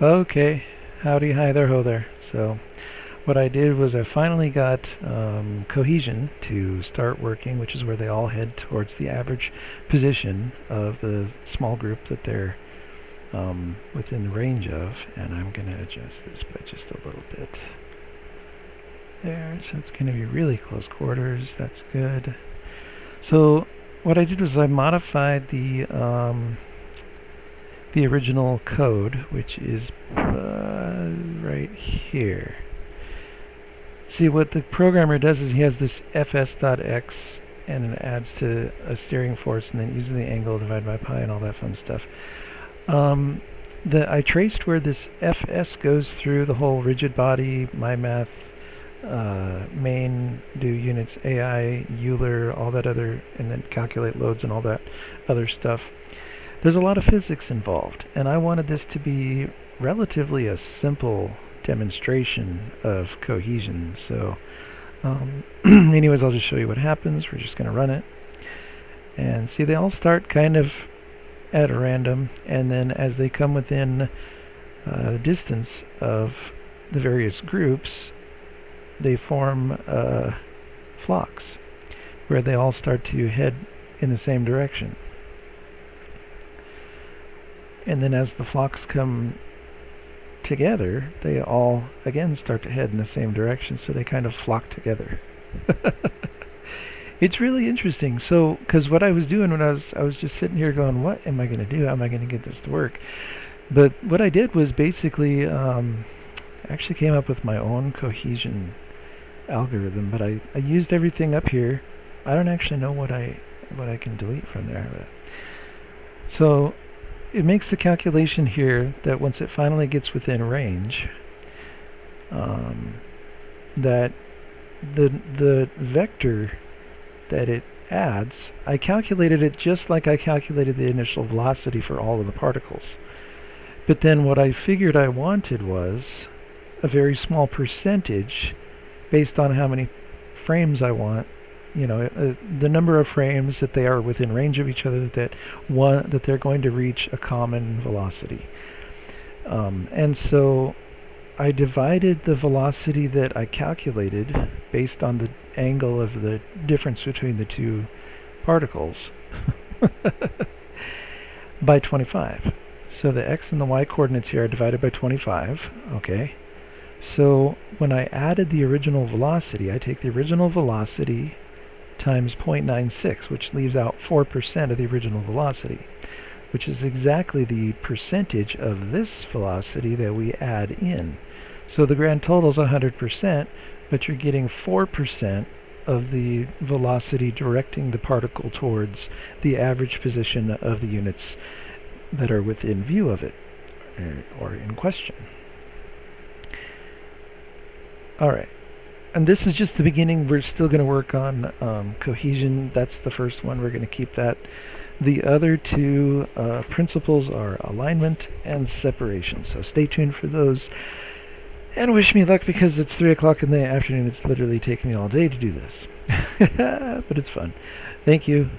Okay, howdy, hi there, ho there. So what I did was I finally got Cohesian to start working, which is where they all head towards the average position of the small group that they're within range of. And I'm going to adjust this by just a little bit. There, so it's going to be really close quarters. That's good. So what I did was I modified the original code, which is right here. See, what the programmer does is he has this fs.x and it adds to a steering force and then uses the angle divided by pi and all that fun stuff. I traced where this fs goes through the whole rigid body, MyMath, main, do units, AI, Euler, all that other, and then calculate loads and all that other stuff. There's a lot of physics involved, and I wanted this to be relatively a simple demonstration of cohesion. So anyways, I'll just show you what happens. We're just going to run it. And see, they all start kind of at random, and then as they come within distance of the various groups, they form flocks, where they all start to head in the same direction. And then as the flocks come together, they all again start to head in the same direction, so they kind of flock together. It's really interesting. So, because what I was doing when I was just sitting here going, what am I going to do? How am I going to get this to work? But what I did was basically actually came up with my own cohesion algorithm, but I used everything up here. I don't actually know what I can delete from there. But so it makes the calculation here that once it finally gets within range, that the vector that it adds, I calculated it just like I calculated the initial velocity for all of the particles. But then what I figured I wanted was a very small percentage based on how many frames I want, the number of frames that they are within range of each other, that they're going to reach a common velocity. And so I divided the velocity that I calculated based on the angle of the difference between the two particles by 25. So the x and the y coordinates here are divided by 25, okay? So when I added the original velocity, I take the original velocity times 0.96, which leaves out 4% of the original velocity, which is exactly the percentage of this velocity that we add in. So the grand total is 100%, but you're getting 4% of the velocity directing the particle towards the average position of the units that are within view of it, or in question. Alright, and this is just the beginning. We're still going to work on cohesion. That's the first one. We're going to keep that. The other two principles are alignment and separation. So stay tuned for those. And wish me luck, because it's 3 o'clock in the afternoon. It's literally taking me all day to do this. But it's fun. Thank you.